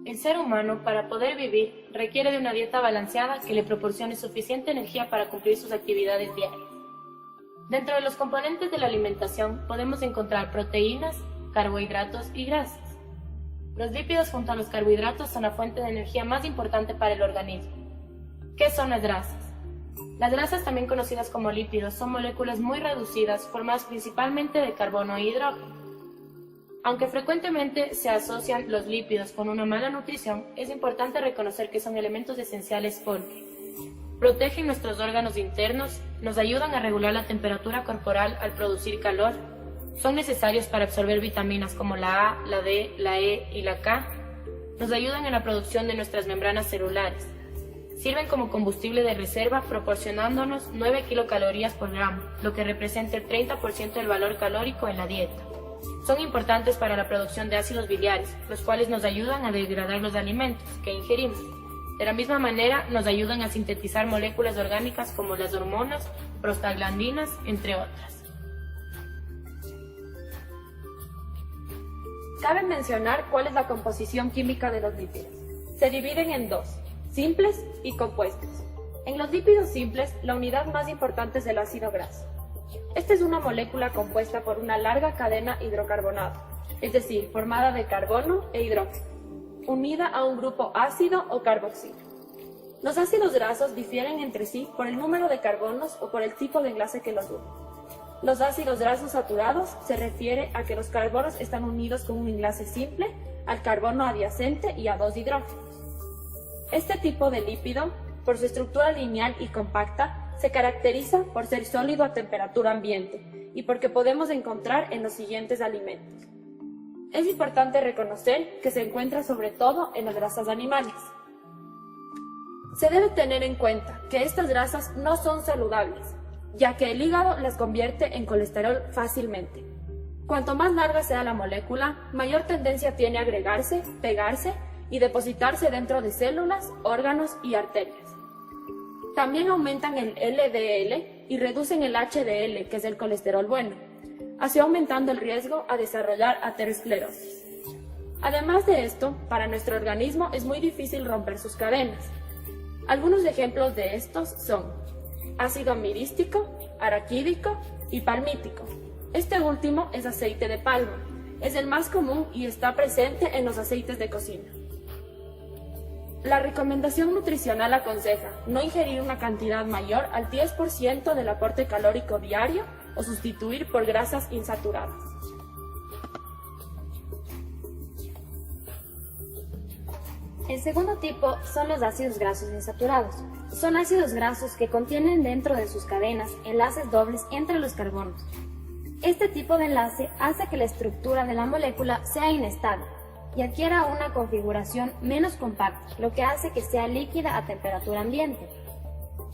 El ser humano, para poder vivir, requiere de una dieta balanceada que le proporcione suficiente energía para cumplir sus actividades diarias. Dentro de los componentes de la alimentación podemos encontrar proteínas, carbohidratos y grasas. Los lípidos junto a los carbohidratos son la fuente de energía más importante para el organismo. ¿Qué son las grasas? Las grasas, también conocidas como lípidos, son moléculas muy reducidas formadas principalmente de carbono e hidrógeno. Aunque frecuentemente se asocian los lípidos con una mala nutrición, es importante reconocer que son elementos esenciales porque protegen nuestros órganos internos, nos ayudan a regular la temperatura corporal al producir calor, son necesarios para absorber vitaminas como la A, la D, la E y la K, nos ayudan en la producción de nuestras membranas celulares, sirven como combustible de reserva proporcionándonos 9 kilocalorías por gramo, lo que representa el 30% del valor calórico en la dieta. Son importantes para la producción de ácidos biliares, los cuales nos ayudan a degradar los alimentos que ingerimos. De la misma manera, nos ayudan a sintetizar moléculas orgánicas como las hormonas, prostaglandinas, entre otras. Cabe mencionar cuál es la composición química de los lípidos. Se dividen en dos, simples y compuestos. En los lípidos simples, la unidad más importante es el ácido graso. Esta es una molécula compuesta por una larga cadena hidrocarbonada, es decir, formada de carbono e hidrógeno, unida a un grupo ácido o carboxilo. Los ácidos grasos difieren entre sí por el número de carbonos o por el tipo de enlace que los une. Los ácidos grasos saturados se refiere a que los carbonos están unidos con un enlace simple al carbono adyacente y a dos hidrógenos. Este tipo de lípido, por su estructura lineal y compacta, se caracteriza por ser sólido a temperatura ambiente y porque podemos encontrar en los siguientes alimentos. Es importante reconocer que se encuentra sobre todo en las grasas animales. Se debe tener en cuenta que estas grasas no son saludables, ya que el hígado las convierte en colesterol fácilmente. Cuanto más larga sea la molécula, mayor tendencia tiene a agregarse, pegarse y depositarse dentro de células, órganos y arterias. También aumentan el LDL y reducen el HDL, que es el colesterol bueno, así aumentando el riesgo a desarrollar aterosclerosis. Además de esto, para nuestro organismo es muy difícil romper sus cadenas. Algunos ejemplos de estos son ácido mirístico, araquídico y palmítico. Este último es aceite de palma, es el más común y está presente en los aceites de cocina. La recomendación nutricional aconseja no ingerir una cantidad mayor al 10% del aporte calórico diario o sustituir por grasas insaturadas. El segundo tipo son los ácidos grasos insaturados. Son ácidos grasos que contienen dentro de sus cadenas enlaces dobles entre los carbonos. Este tipo de enlace hace que la estructura de la molécula sea inestable y adquiera una configuración menos compacta, lo que hace que sea líquida a temperatura ambiente.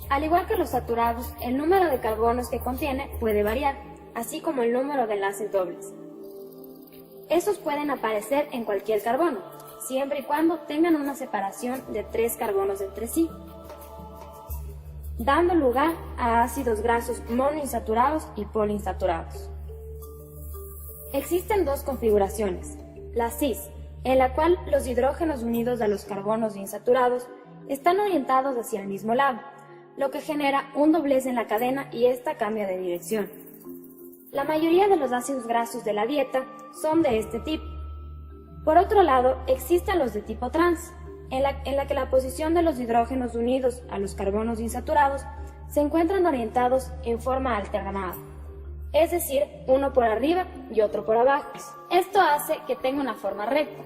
Al igual que los saturados, el número de carbonos que contiene puede variar, así como el número de enlaces dobles. Estos pueden aparecer en cualquier carbono, siempre y cuando tengan una separación de 3 carbonos entre sí, dando lugar a ácidos grasos monoinsaturados y poliinsaturados. Existen dos configuraciones, la cis, en la cual los hidrógenos unidos a los carbonos insaturados están orientados hacia el mismo lado, lo que genera un doblez en la cadena y esta cambia de dirección. La mayoría de los ácidos grasos de la dieta son de este tipo. Por otro lado, existen los de tipo trans, en la que la posición de los hidrógenos unidos a los carbonos insaturados se encuentran orientados en forma alternada, es decir, uno por arriba y otro por abajo. Esto hace que tenga una forma recta.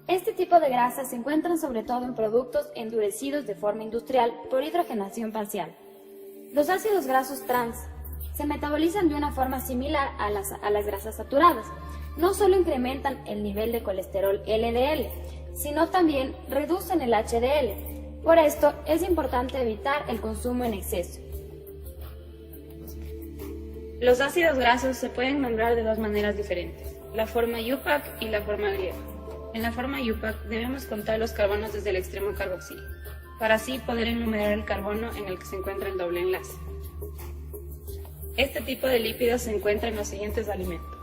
Este tipo de grasas se encuentran sobre todo en productos endurecidos de forma industrial por hidrogenación parcial. Los ácidos grasos trans se metabolizan de una forma similar a las grasas saturadas. No solo incrementan el nivel de colesterol LDL, sino también reducen el HDL. Por esto es importante evitar el consumo en exceso. Los ácidos grasos se pueden nombrar de dos maneras diferentes, la forma IUPAC y la forma griega. En la forma IUPAC debemos contar los carbonos desde el extremo carboxilo, para así poder enumerar el carbono en el que se encuentra el doble enlace. Este tipo de lípidos se encuentra en los siguientes alimentos: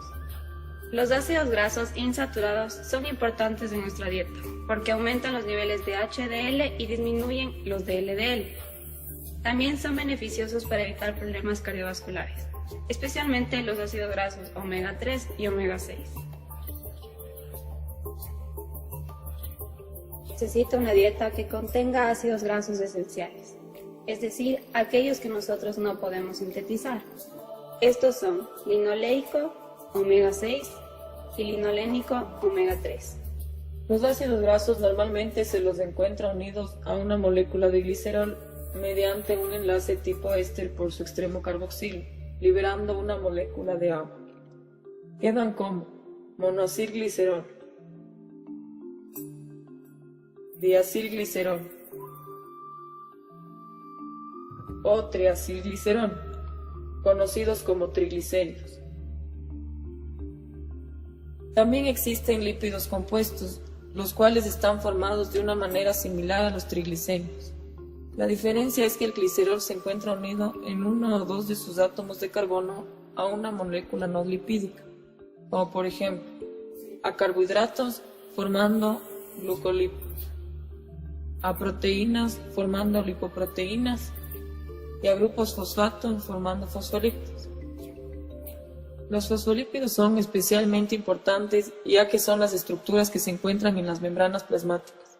Los ácidos grasos insaturados son importantes en nuestra dieta porque aumentan los niveles de HDL y disminuyen los de LDL. También son beneficiosos para evitar problemas cardiovasculares, especialmente los ácidos grasos omega 3 y omega 6. Necesita una dieta que contenga ácidos grasos esenciales, es decir, aquellos que nosotros no podemos sintetizar. Estos son linoleico, omega 6 y linolénico, omega 3. Los ácidos grasos normalmente se los encuentra unidos a una molécula de glicerol mediante un enlace tipo éster por su extremo carboxilo, liberando una molécula de agua. Quedan como monoacilglicerol, diacilglicerol o triacilglicerol, conocidos como triglicéridos. También existen lípidos compuestos, los cuales están formados de una manera similar a los triglicéridos. La diferencia es que el glicerol se encuentra unido en uno o dos de sus átomos de carbono a una molécula no lipídica, como por ejemplo a carbohidratos formando glucolípidos, a proteínas formando lipoproteínas y a grupos fosfato formando fosfolípidos. Los fosfolípidos son especialmente importantes ya que son las estructuras que se encuentran en las membranas plasmáticas.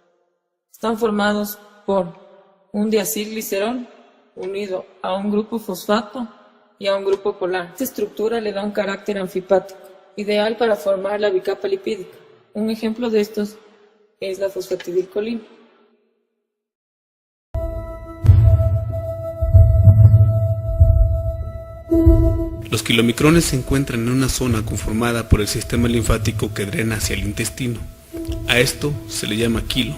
Están formados por un diacilglicerol unido a un grupo fosfato y a un grupo polar. Esta estructura le da un carácter anfipático, ideal para formar la bicapa lipídica. Un ejemplo de estos es la fosfatidilcolina. Los kilomicrones se encuentran en una zona conformada por el sistema linfático que drena hacia el intestino. A esto se le llama quilo.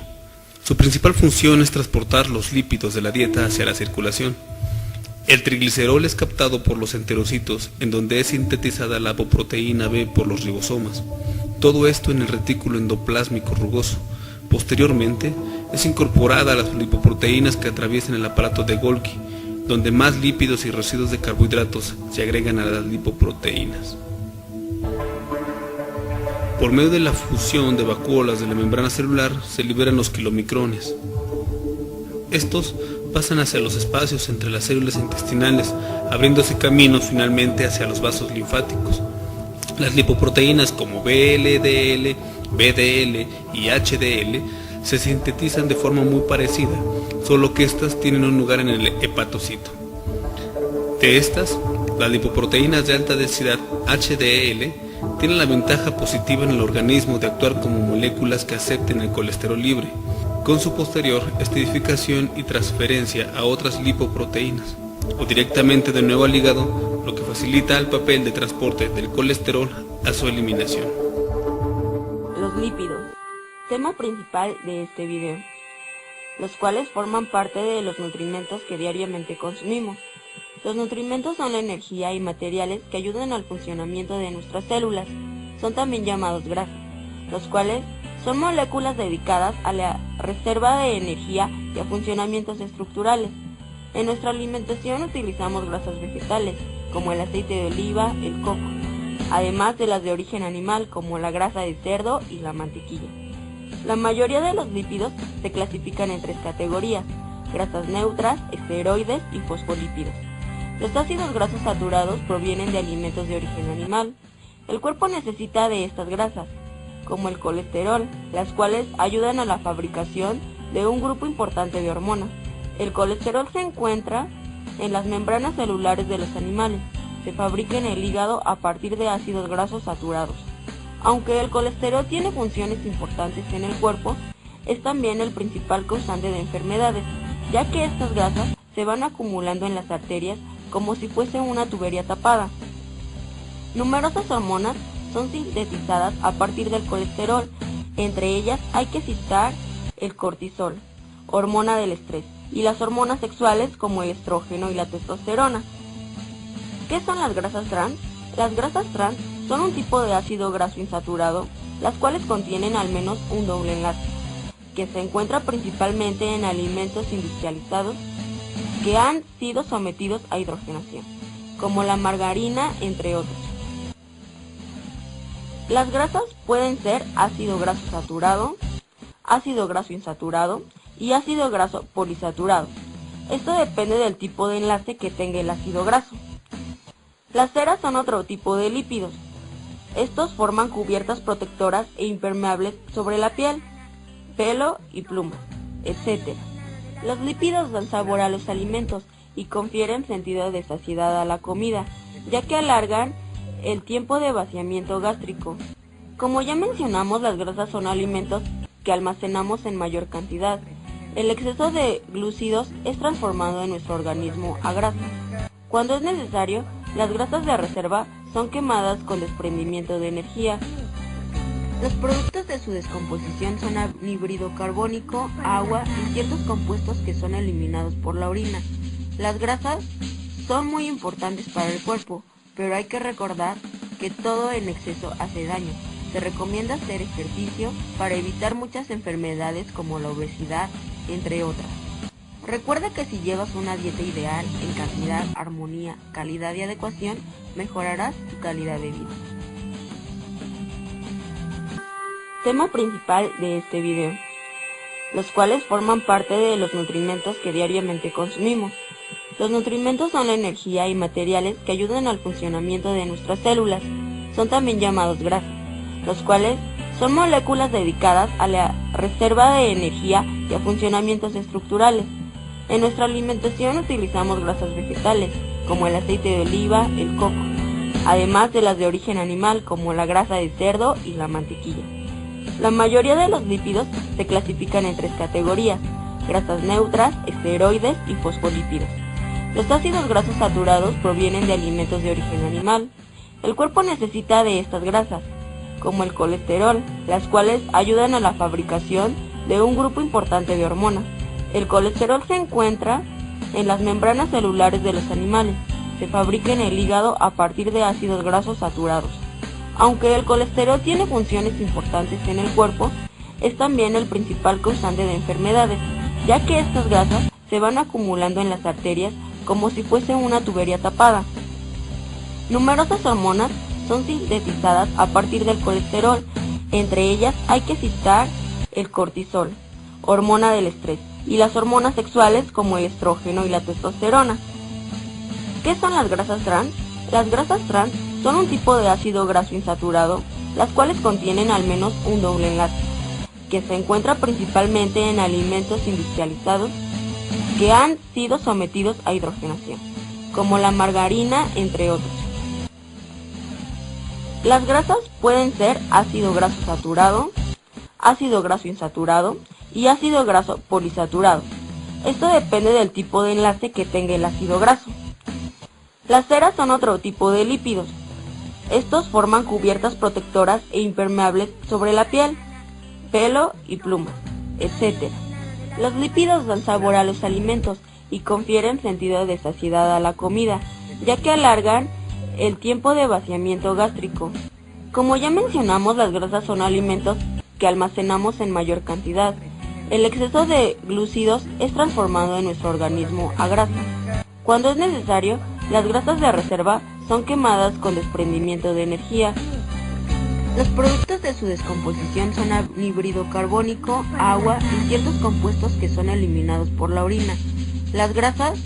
Su principal función es transportar los lípidos de la dieta hacia la circulación. El triglicerol es captado por los enterocitos, en donde es sintetizada la apoproteína B por los ribosomas. Todo esto en el retículo endoplásmico rugoso. Posteriormente, es incorporada a las lipoproteínas que atraviesan el aparato de Golgi, donde más lípidos y residuos de carbohidratos se agregan a las lipoproteínas. Por medio de la fusión de vacuolas de la membrana celular se liberan los kilomicrones. Estos pasan hacia los espacios entre las células intestinales, abriéndose caminos finalmente hacia los vasos linfáticos. Las lipoproteínas como VLDL, VDL y HDL se sintetizan de forma muy parecida, solo que estas tienen un lugar en el hepatocito. De estas, las lipoproteínas de alta densidad HDL tienen la ventaja positiva en el organismo de actuar como moléculas que acepten el colesterol libre, con su posterior esterificación y transferencia a otras lipoproteínas, o directamente de nuevo al hígado, lo que facilita el papel de transporte del colesterol a su eliminación. Los lípidos, tema principal de este video, los cuales forman parte de los nutrimentos que diariamente consumimos. Los nutrimentos son la energía y materiales que ayudan al funcionamiento de nuestras células. Son también llamados grasas, los cuales son moléculas dedicadas a la reserva de energía y a funcionamientos estructurales. En nuestra alimentación utilizamos grasas vegetales, como el aceite de oliva, el coco, además de las de origen animal, como la grasa de cerdo y la mantequilla. La mayoría de los lípidos se clasifican en tres categorías: grasas neutras, esteroides y fosfolípidos. Los ácidos grasos saturados provienen de alimentos de origen animal. El cuerpo necesita de estas grasas, como el colesterol, las cuales ayudan a la fabricación de un grupo importante de hormonas. El colesterol se encuentra en las membranas celulares de los animales. Se fabrica en el hígado a partir de ácidos grasos saturados. Aunque el colesterol tiene funciones importantes en el cuerpo, es también el principal causante de enfermedades, ya que estas grasas se van acumulando en las arterias como si fuese una tubería tapada. Numerosas hormonas son sintetizadas a partir del colesterol. Entre ellas hay que citar el cortisol, hormona del estrés, y las hormonas sexuales como el estrógeno y la testosterona. ¿Qué son las grasas trans? Las grasas trans son un tipo de ácido graso insaturado, las cuales contienen al menos un doble enlace, que se encuentra principalmente en alimentos industrializados que han sido sometidos a hidrogenación, como la margarina, entre otros. Las grasas pueden ser ácido graso saturado, ácido graso insaturado y ácido graso polisaturado. Esto depende del tipo de enlace que tenga el ácido graso. Las ceras son otro tipo de lípidos. Estos forman cubiertas protectoras e impermeables sobre la piel, pelo y plumas, etc. Los lípidos dan sabor a los alimentos y confieren sentido de saciedad a la comida, ya que alargan el tiempo de vaciamiento gástrico. Como ya mencionamos, las grasas son alimentos que almacenamos en mayor cantidad. El exceso de glúcidos es transformado en nuestro organismo a grasa. Cuando es necesario, las grasas de reserva son quemadas con desprendimiento de energía. Los productos de su descomposición son anhídrido carbónico, agua y ciertos compuestos que son eliminados por la orina. Las grasas son muy importantes para el cuerpo, pero hay que recordar que todo en exceso hace daño. Se recomienda hacer ejercicio para evitar muchas enfermedades como la obesidad, entre otras. Recuerda que si llevas una dieta ideal en cantidad, armonía, calidad y adecuación, mejorarás tu calidad de vida. Tema principal de este video, los cuales forman parte de los nutrimentos que diariamente consumimos. Los nutrimentos son la energía y materiales que ayudan al funcionamiento de nuestras células. Son también llamados grasas, los cuales son moléculas dedicadas a la reserva de energía y a funcionamientos estructurales. En nuestra alimentación utilizamos grasas vegetales, como el aceite de oliva, el coco, además de las de origen animal, como la grasa de cerdo y la mantequilla. La mayoría de los lípidos se clasifican en 3 categorías: grasas neutras, esteroides y fosfolípidos. Los ácidos grasos saturados provienen de alimentos de origen animal. El cuerpo necesita de estas grasas, como el colesterol, las cuales ayudan a la fabricación de un grupo importante de hormonas. El colesterol se encuentra en las membranas celulares de los animales. Se fabrica en el hígado a partir de ácidos grasos saturados. Aunque el colesterol tiene funciones importantes en el cuerpo, es también el principal causante de enfermedades, ya que estas grasas se van acumulando en las arterias como si fuese una tubería tapada. Numerosas hormonas son sintetizadas a partir del colesterol. Entre ellas hay que citar el cortisol, hormona del estrés, y las hormonas sexuales como el estrógeno y la testosterona. ¿Qué son las grasas trans? Las grasas trans son un tipo de ácido graso insaturado, las cuales contienen al menos un doble enlace, que se encuentra principalmente en alimentos industrializados que han sido sometidos a hidrogenación, como la margarina, entre otros. Las grasas pueden ser ácido graso saturado, ácido graso insaturado y ácido graso polisaturado. Esto depende del tipo de enlace que tenga el ácido graso. Las ceras son otro tipo de lípidos. Estos forman cubiertas protectoras e impermeables sobre la piel, pelo y plumas, etc. Los lípidos dan sabor a los alimentos y confieren sentido de saciedad a la comida, ya que alargan el tiempo de vaciamiento gástrico. Como ya mencionamos, las grasas son alimentos que almacenamos en mayor cantidad. El exceso de glúcidos es transformado en nuestro organismo a grasa. Cuando es necesario, las grasas de reserva son quemadas con desprendimiento de energía. Los productos de su descomposición son anhídrido carbónico, agua y ciertos compuestos que son eliminados por la orina. Las grasas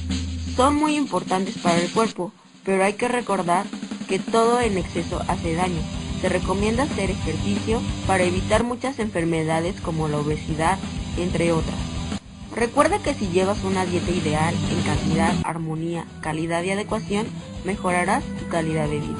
son muy importantes para el cuerpo, pero hay que recordar que todo en exceso hace daño. Se recomienda hacer ejercicio para evitar muchas enfermedades como la obesidad, entre otras. Recuerda que si llevas una dieta ideal en cantidad, armonía, calidad y adecuación, mejorarás tu calidad de vida.